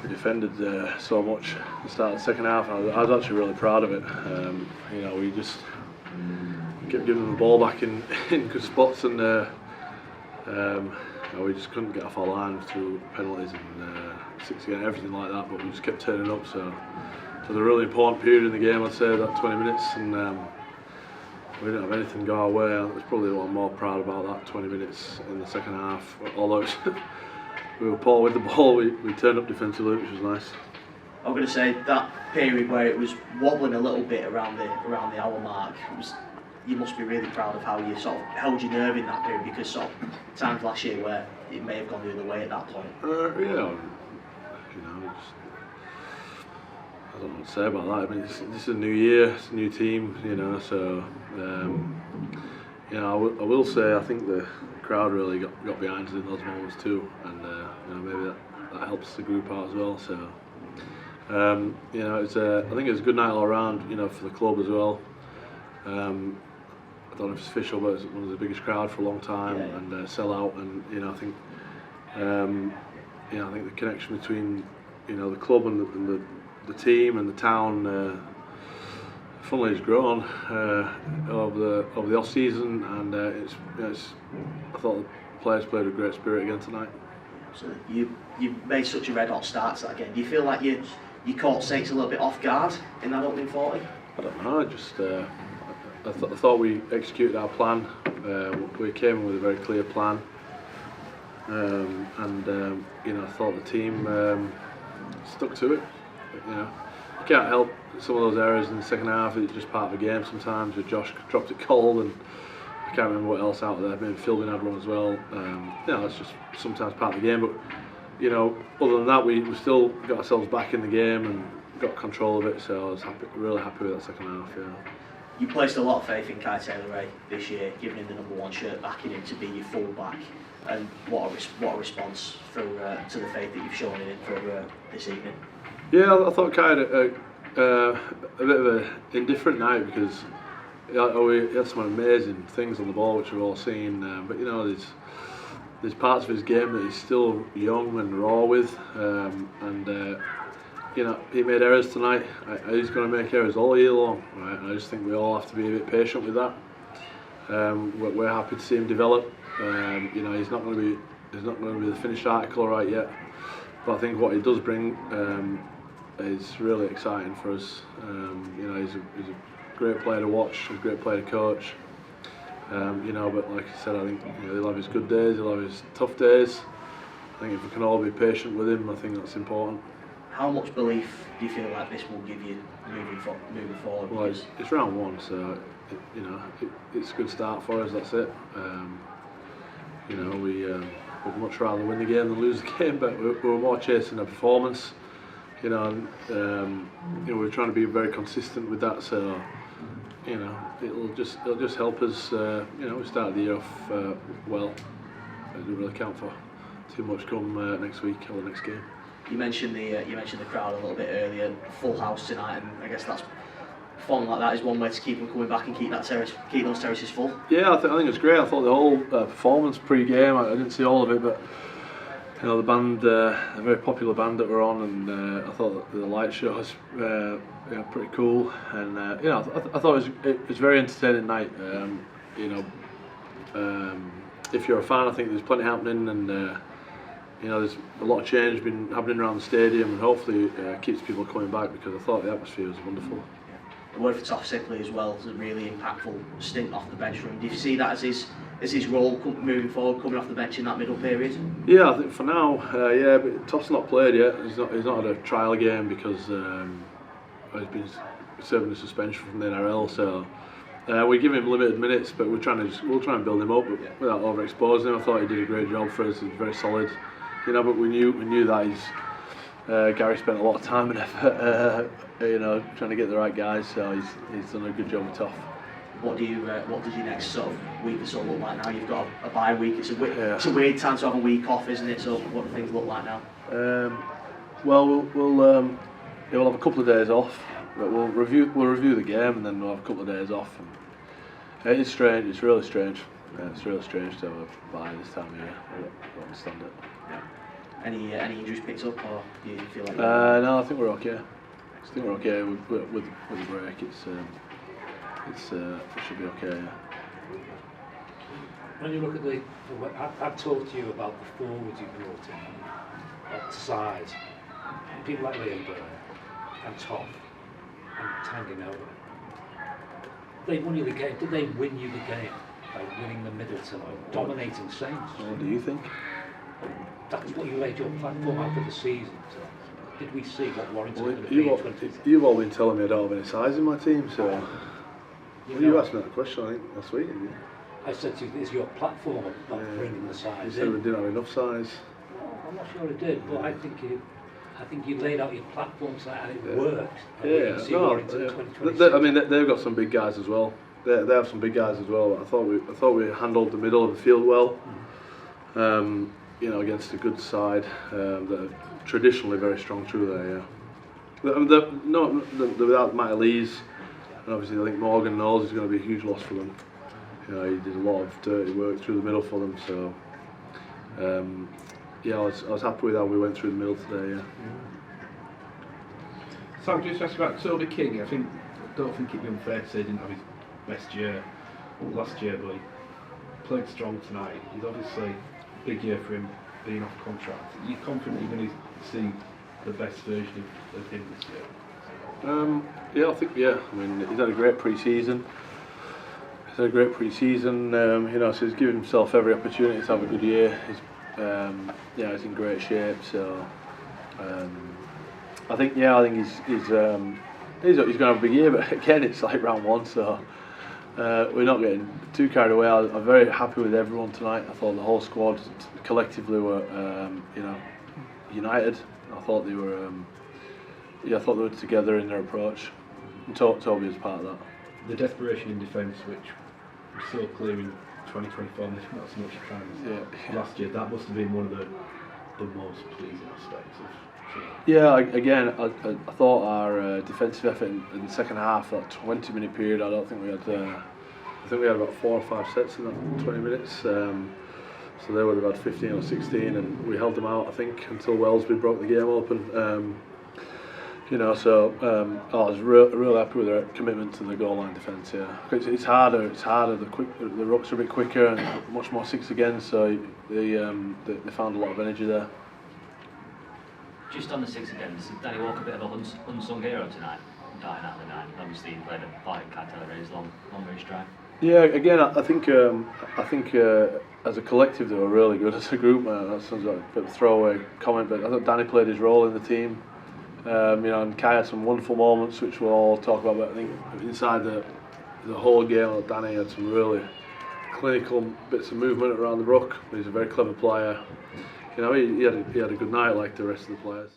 we defended so much at the start of the second half. I was actually really proud of it. You know, we just kept giving them the ball back in good spots, and you know, we just couldn't get off our line through penalties and 6 again, everything like that. But we just kept turning up. So it was a really important period in the game, I'd say, that 20 minutes, and we didn't have anything go our way. That's probably what I'm more proud about, that 20 minutes in the second half. Although we were poor with the ball, we turned up defensively, which was nice. I'm going to say that period where it was wobbling a little bit around the hour mark, you must be really proud of how you sort of held your nerve in that period, because sort of times last year where it may have gone the other way at that point. Yeah, you know, I don't know what to say about that. I mean, this is a new year, it's a new team, you know. So, you know, I will say I think the crowd really got behind us in those moments too, and you know, maybe that helps the group out as well. So, you know, I think it was a good night all around, you know, for the club as well. I don't know if it's official, but it's one of the biggest crowd for a long time, and sell out. And you know, I think you know, I think the connection between, you know, the club and the team and the town, funnily, has grown over the off season, and I thought the players played with great spirit again tonight. So you made such a red hot start to that game. Do you feel like you caught Saints a little bit off guard in that opening 40? I don't know. I thought we executed our plan. We came in with a very clear plan, and you know, I thought the team stuck to it. You know, you can't help some of those errors in the second half. It's just part of the game sometimes. With Josh dropped it cold, and I can't remember what else out there. Maybe Philbin had one as well. You know, it's just sometimes part of the game. But you know, other than that, we still got ourselves back in the game and got control of it. So I was really happy with that second half. Yeah. You placed a lot of faith in Kai Taylor-Ray this year, giving him the #1 shirt, backing him to be your full-back, and what a response to the faith that you've shown in him for this evening. Yeah, I thought Kai had a bit of an indifferent night, because he had some amazing things on the ball, which we've all seen. But you know, there's parts of his game that he's still young and raw with, and you know, he made errors tonight. He's going to make errors all year long, right? And I just think we all have to be a bit patient with that. We're happy to see him develop. You know, he's not going to be the finished article right yet, but I think what he does bring is really exciting for us. You know, he's a great player to watch, he's a great player to coach. You know, but like I said, I think, you know, he'll have his good days, he'll have his tough days. I think if we can all be patient with him, I think that's important. How much belief do you feel like this will give you moving forward? Well, it's round 1, so you know, it's a good start for us. That's it. You know, we'd much rather win the game than lose the game, but we're more chasing a performance. You know, and, you know, we're trying to be very consistent with that. So you know, it'll just help us. You know, we started the year off well. It doesn't really count for too much come next week or the next game. You mentioned the crowd a little bit earlier. Full house tonight, and I guess that's fun like that is one way to keep them coming back and keep those terraces full. Yeah, I think it's great. I thought the whole performance pre-game, I didn't see all of it, but you know, the band, a very popular band that we're on, and I thought the light show was you know, pretty cool, and you know, I thought it was a very entertaining night. You know, if you're a fan, I think there's plenty happening, and you know, there's a lot of change been happening around the stadium, and hopefully keeps people coming back, because I thought the atmosphere was wonderful. The word for Toff Sipley as well is a really impactful stint off the bench for him. Do you see that as his role moving forward, coming off the bench in that middle period? Yeah, I think for now, yeah, but Toff's not played yet. He's not had a trial game because he's been serving a suspension from the NRL. So we give him limited minutes, but we'll try and build him up without overexposing him. I thought he did a great job for us. He's very solid. You know, but we knew that Gary spent a lot of time and effort, you know, trying to get the right guys. So he's done a good job with Toff. What does your next sort of week or so look like now? You've got a bye week. It's a weird time to have a week off, isn't it? So what do things look like now? Well, we'll have a couple of days off, but we'll review the game, and then we'll have a couple of days off. And it's strange. It's really strange. It's really strange to have a bye this time of year. I don't understand it. Yeah. Any injuries picked up, or do you feel like? No, I think we're okay. I think we're okay with the break. It should be okay. Yeah. When you look at I've talked to you about the forwards you brought in, at size, people like Liam Burr and Toff and Tanginova. They won you the game. Did they win you the game by winning the middle to dominating Saints? What do you think? That's what you laid your platform out for the season. So did we see what Warrington Well, could have been? you've all been telling me I don't have any size in my team, so you asked me that question I think last week. Didn't you? I said to you, is your platform not bringing the You size said we in? didn't have enough size. Well, I'm not sure it did, but I think you laid out your platform and it worked. And we Yeah, can see no, Warrington yeah. 2026. I mean, they've got some big guys as well. They have some big guys as well. I thought we handled the middle of the field well. You know, against a good side that are traditionally very strong through there. Yeah. They're without Matty Lees, and obviously I think Morgan knows is going to be a huge loss for them. You know, he did a lot of dirty work through the middle for them. So yeah, I was happy with how we went through the middle today. Yeah. So just ask about Toby King. I don't think it'd be unfair to say he didn't have his best year last year, but he played strong tonight. He's obviously a big year for him being off contract. Are you confident you're going to see the best version of him this year? Yeah, I think I mean, he's had a great pre-season. You know, so he's given himself every opportunity to have a good year. He's in great shape. So I think he's going to have a big year. But again, it's like round one, so we're not getting too carried away. I'm very happy with everyone tonight. I thought the whole squad collectively were, united. I thought they were, together in their approach. And Toby was part of that. The desperation in defence, which was so clear in 2024, not so much last year, that must have been one of the most pleasing aspects of. Yeah, again, I thought our defensive effort in the second half, that 20-minute period, I don't think we had. I think we had about 4 or 5 sets in that 20 minutes. So they would have had 15 or 16, and we held them out, I think, until Wellesby broke the game open. You know, so I was real happy with their commitment to the goal line defence. Yeah, it's harder. The rucks are a bit quicker and much more 6 against. So they found a lot of energy there. Just on the 6 against, Danny Walker, a bit of a unsung hero tonight, dying out of the 9. Obviously, he played a part in Carteller's long range drive. Yeah, again, I think as a collective they were really good as a group. That sounds like a bit of a throwaway comment, but I thought Danny played his role in the team. You know, and Kai had some wonderful moments which we'll all talk about. But I think inside the whole game, Danny had some really clinical bits of movement around the ruck. He's a very clever player. You know, he had a good night like the rest of the players.